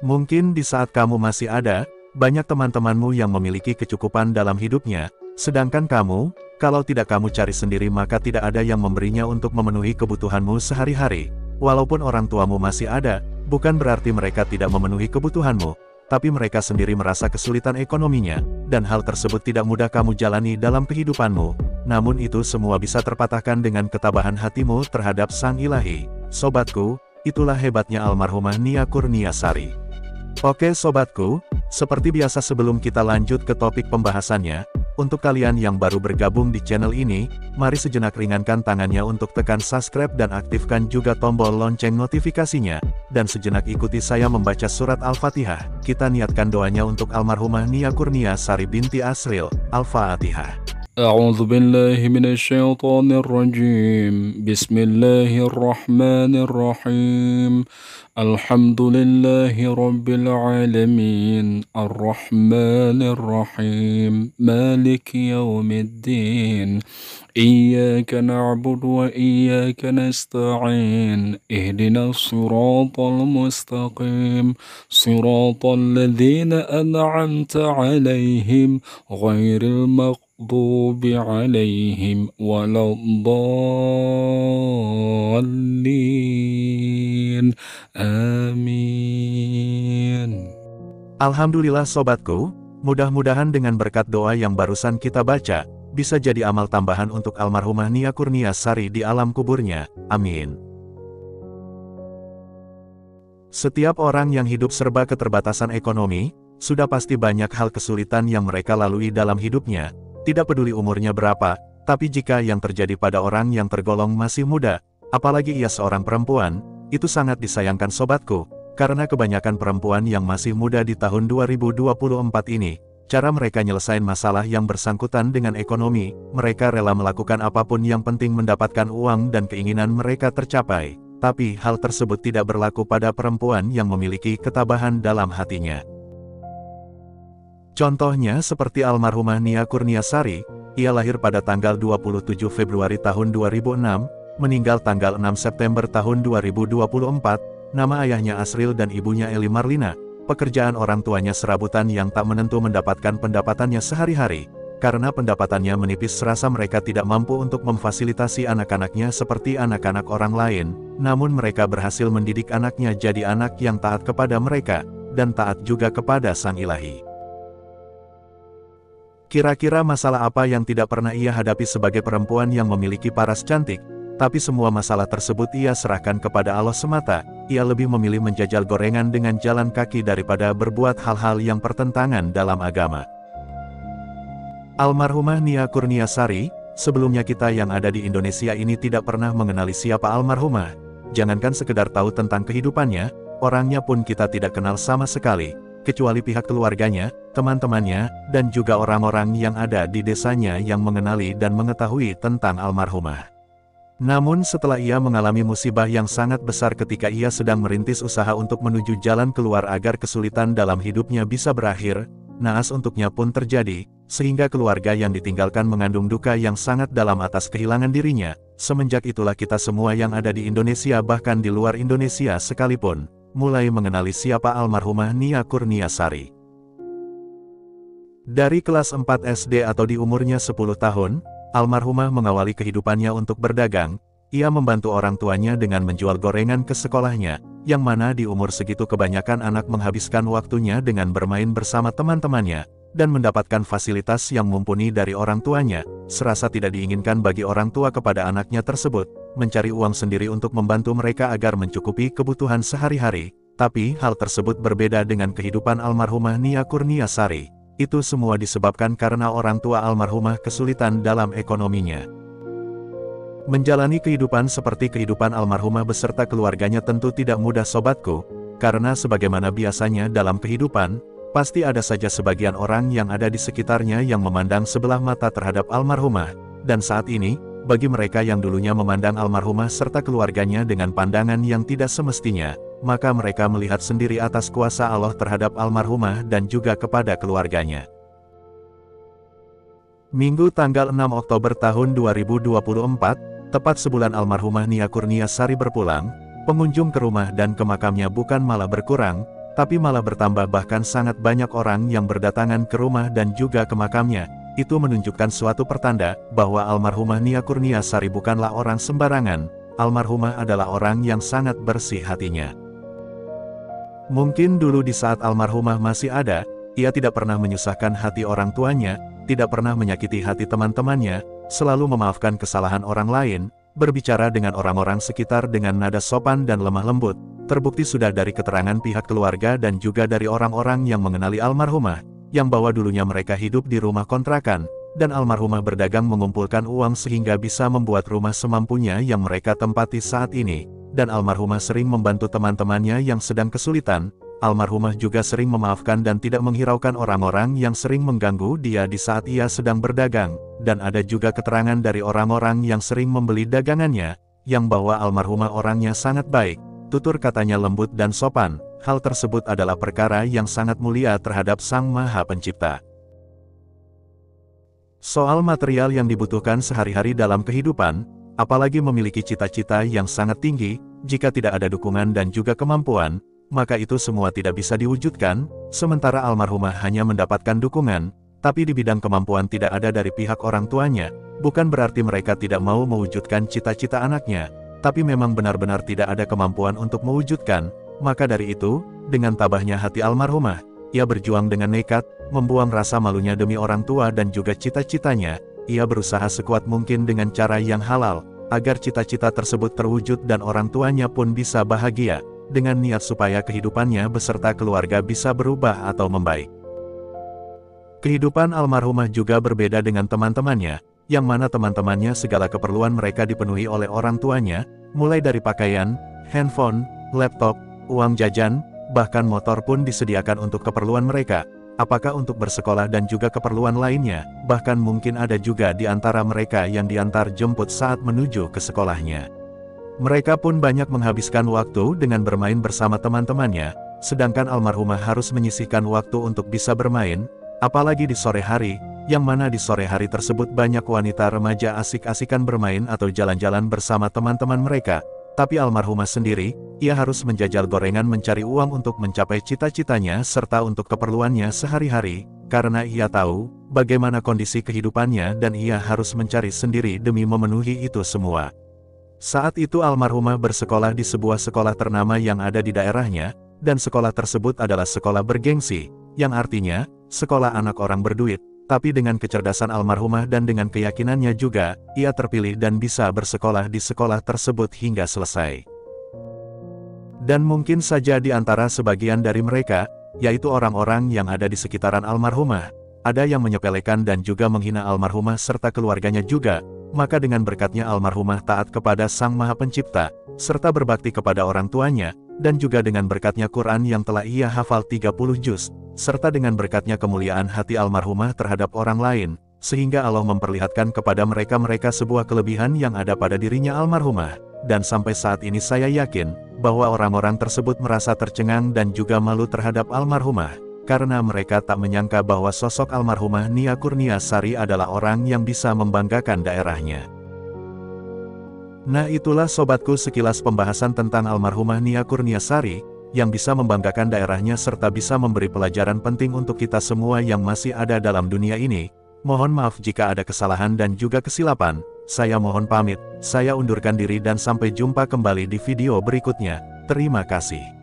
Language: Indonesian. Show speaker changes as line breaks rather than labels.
Mungkin di saat kamu masih ada, banyak teman-temanmu yang memiliki kecukupan dalam hidupnya, sedangkan kamu, kalau tidak kamu cari sendiri maka tidak ada yang memberinya untuk memenuhi kebutuhanmu sehari-hari. Walaupun orang tuamu masih ada, bukan berarti mereka tidak memenuhi kebutuhanmu, tapi mereka sendiri merasa kesulitan ekonominya, dan hal tersebut tidak mudah kamu jalani dalam kehidupanmu. Namun itu semua bisa terpatahkan dengan ketabahan hatimu terhadap Sang Ilahi. Sobatku, itulah hebatnya almarhumah Nia Kurniasari. Oke sobatku, seperti biasa sebelum kita lanjut ke topik pembahasannya, untuk kalian yang baru bergabung di channel ini, mari sejenak ringankan tangannya untuk tekan subscribe dan aktifkan juga tombol lonceng notifikasinya, dan sejenak ikuti saya membaca surat Al-Fatihah. Kita niatkan doanya untuk almarhumah Nia Kurniasari binti Asril. Al-Fatihah.
أعوذ بالله من الشيطان الرجيم بسم الله الرحمن الرحيم الحمد لله رب العالمين الرحمن الرحيم مالك يوم الدين إياك نعبد وإياك نستعين اهدنا الصراط المستقيم صراط الذين أنعمت عليهم غير المغضوب عليهم ولا الضالين آمين.
Alhamdulillah sobatku, mudah-mudahan dengan berkat doa yang barusan kita baca, bisa jadi amal tambahan untuk almarhumah Nia Kurniasari di alam kuburnya, amin. Setiap orang yang hidup serba keterbatasan ekonomi, sudah pasti banyak hal kesulitan yang mereka lalui dalam hidupnya. Tidak peduli umurnya berapa, tapi jika yang terjadi pada orang yang tergolong masih muda, apalagi ia seorang perempuan, itu sangat disayangkan sobatku, karena kebanyakan perempuan yang masih muda di tahun 2024 ini, cara mereka nyelesain masalah yang bersangkutan dengan ekonomi, mereka rela melakukan apapun yang penting mendapatkan uang dan keinginan mereka tercapai. Tapi hal tersebut tidak berlaku pada perempuan yang memiliki ketabahan dalam hatinya. Contohnya seperti almarhumah Nia Kurniasari, ia lahir pada tanggal 27 Februari tahun 2006, meninggal tanggal 6 September tahun 2024, nama ayahnya Asril dan ibunya Eli Marlina, pekerjaan orang tuanya serabutan yang tak menentu mendapatkan pendapatannya sehari-hari, karena pendapatannya menipis serasa mereka tidak mampu untuk memfasilitasi anak-anaknya seperti anak-anak orang lain, namun mereka berhasil mendidik anaknya jadi anak yang taat kepada mereka, dan taat juga kepada Sang Ilahi. Kira-kira masalah apa yang tidak pernah ia hadapi sebagai perempuan yang memiliki paras cantik, tapi semua masalah tersebut ia serahkan kepada Allah semata. Ia lebih memilih menjajal gorengan dengan jalan kaki daripada berbuat hal-hal yang pertentangan dalam agama. Almarhumah Nia Kurniasari, sebelumnya kita yang ada di Indonesia ini tidak pernah mengenali siapa almarhumah. Jangankan sekedar tahu tentang kehidupannya, orangnya pun kita tidak kenal sama sekali, kecuali pihak keluarganya, teman-temannya, dan juga orang-orang yang ada di desanya yang mengenali dan mengetahui tentang almarhumah. Namun setelah ia mengalami musibah yang sangat besar ketika ia sedang merintis usaha untuk menuju jalan keluar agar kesulitan dalam hidupnya bisa berakhir, naas untuknya pun terjadi, sehingga keluarga yang ditinggalkan mengandung duka yang sangat dalam atas kehilangan dirinya. Semenjak itulah kita semua yang ada di Indonesia bahkan di luar Indonesia sekalipun, mulai mengenali siapa almarhumah Nia Kurniasari. Dari kelas 4 SD atau di umurnya 10 tahun, almarhumah mengawali kehidupannya untuk berdagang. Ia membantu orang tuanya dengan menjual gorengan ke sekolahnya, yang mana di umur segitu kebanyakan anak menghabiskan waktunya dengan bermain bersama teman-temannya, dan mendapatkan fasilitas yang mumpuni dari orang tuanya. Serasa tidak diinginkan bagi orang tua kepada anaknya tersebut, mencari uang sendiri untuk membantu mereka agar mencukupi kebutuhan sehari-hari. Tapi hal tersebut berbeda dengan kehidupan almarhumah Nia Kurniasari. Itu semua disebabkan karena orang tua almarhumah kesulitan dalam ekonominya. Menjalani kehidupan seperti kehidupan almarhumah beserta keluarganya tentu tidak mudah sobatku, karena sebagaimana biasanya dalam kehidupan, pasti ada saja sebagian orang yang ada di sekitarnya yang memandang sebelah mata terhadap almarhumah, dan saat ini, bagi mereka yang dulunya memandang almarhumah serta keluarganya dengan pandangan yang tidak semestinya, maka mereka melihat sendiri atas kuasa Allah terhadap almarhumah dan juga kepada keluarganya. Minggu tanggal 6 Oktober tahun 2024, tepat sebulan almarhumah Nia Kurniasari berpulang, pengunjung ke rumah dan ke makamnya bukan malah berkurang, tapi malah bertambah, bahkan sangat banyak orang yang berdatangan ke rumah dan juga ke makamnya. Itu menunjukkan suatu pertanda bahwa almarhumah Nia Kurniasari bukanlah orang sembarangan. Almarhumah adalah orang yang sangat bersih hatinya. Mungkin dulu di saat almarhumah masih ada, ia tidak pernah menyusahkan hati orang tuanya, tidak pernah menyakiti hati teman-temannya, selalu memaafkan kesalahan orang lain, berbicara dengan orang-orang sekitar dengan nada sopan dan lemah lembut. Terbukti sudah dari keterangan pihak keluarga dan juga dari orang-orang yang mengenali almarhumah, yang bahwa dulunya mereka hidup di rumah kontrakan, dan almarhumah berdagang mengumpulkan uang sehingga bisa membuat rumah semampunya yang mereka tempati saat ini. Dan almarhumah sering membantu teman-temannya yang sedang kesulitan. Almarhumah juga sering memaafkan dan tidak menghiraukan orang-orang yang sering mengganggu dia di saat ia sedang berdagang. Dan ada juga keterangan dari orang-orang yang sering membeli dagangannya, yang bahwa almarhumah orangnya sangat baik, tutur katanya lembut dan sopan. Hal tersebut adalah perkara yang sangat mulia terhadap Sang Maha Pencipta. Soal material yang dibutuhkan sehari-hari dalam kehidupan, apalagi memiliki cita-cita yang sangat tinggi, jika tidak ada dukungan dan juga kemampuan, maka itu semua tidak bisa diwujudkan. Sementara almarhumah hanya mendapatkan dukungan, tapi di bidang kemampuan tidak ada dari pihak orang tuanya. Bukan berarti mereka tidak mau mewujudkan cita-cita anaknya, tapi memang benar-benar tidak ada kemampuan untuk mewujudkan. Maka dari itu, dengan tabahnya hati almarhumah, ia berjuang dengan nekat, membuang rasa malunya demi orang tua dan juga cita-citanya. Ia berusaha sekuat mungkin dengan cara yang halal, agar cita-cita tersebut terwujud dan orang tuanya pun bisa bahagia, dengan niat supaya kehidupannya beserta keluarga bisa berubah atau membaik. Kehidupan almarhumah juga berbeda dengan teman-temannya, yang mana teman-temannya segala keperluan mereka dipenuhi oleh orang tuanya, mulai dari pakaian, handphone, laptop, uang jajan, bahkan motor pun disediakan untuk keperluan mereka. Apakah untuk bersekolah dan juga keperluan lainnya, bahkan mungkin ada juga di antara mereka yang diantar jemput saat menuju ke sekolahnya. Mereka pun banyak menghabiskan waktu dengan bermain bersama teman-temannya, sedangkan almarhumah harus menyisihkan waktu untuk bisa bermain, apalagi di sore hari, yang mana di sore hari tersebut banyak wanita remaja asik-asikan bermain atau jalan-jalan bersama teman-teman mereka. Tapi almarhumah sendiri, ia harus menjajal gorengan mencari uang untuk mencapai cita-citanya serta untuk keperluannya sehari-hari, karena ia tahu bagaimana kondisi kehidupannya dan ia harus mencari sendiri demi memenuhi itu semua. Saat itu almarhumah bersekolah di sebuah sekolah ternama yang ada di daerahnya, dan sekolah tersebut adalah sekolah bergengsi, yang artinya, sekolah anak orang berduit. Tapi dengan kecerdasan almarhumah dan dengan keyakinannya juga, ia terpilih dan bisa bersekolah di sekolah tersebut hingga selesai. Dan mungkin saja di antara sebagian dari mereka, yaitu orang-orang yang ada di sekitaran almarhumah, ada yang menyepelekan dan juga menghina almarhumah serta keluarganya juga, maka dengan berkatnya almarhumah taat kepada Sang Maha Pencipta, serta berbakti kepada orang tuanya, dan juga dengan berkatnya Quran yang telah ia hafal 30 juz, serta dengan berkatnya kemuliaan hati almarhumah terhadap orang lain, sehingga Allah memperlihatkan kepada mereka-mereka sebuah kelebihan yang ada pada dirinya almarhumah. Dan sampai saat ini saya yakin, bahwa orang-orang tersebut merasa tercengang dan juga malu terhadap almarhumah, karena mereka tak menyangka bahwa sosok almarhumah Nia Kurniasari adalah orang yang bisa membanggakan daerahnya. Nah itulah sobatku sekilas pembahasan tentang almarhumah Nia Kurniasari, yang bisa membanggakan daerahnya serta bisa memberi pelajaran penting untuk kita semua yang masih ada dalam dunia ini. Mohon maaf jika ada kesalahan dan juga kesilapan. Saya mohon pamit, saya undurkan diri dan sampai jumpa kembali di video berikutnya. Terima kasih.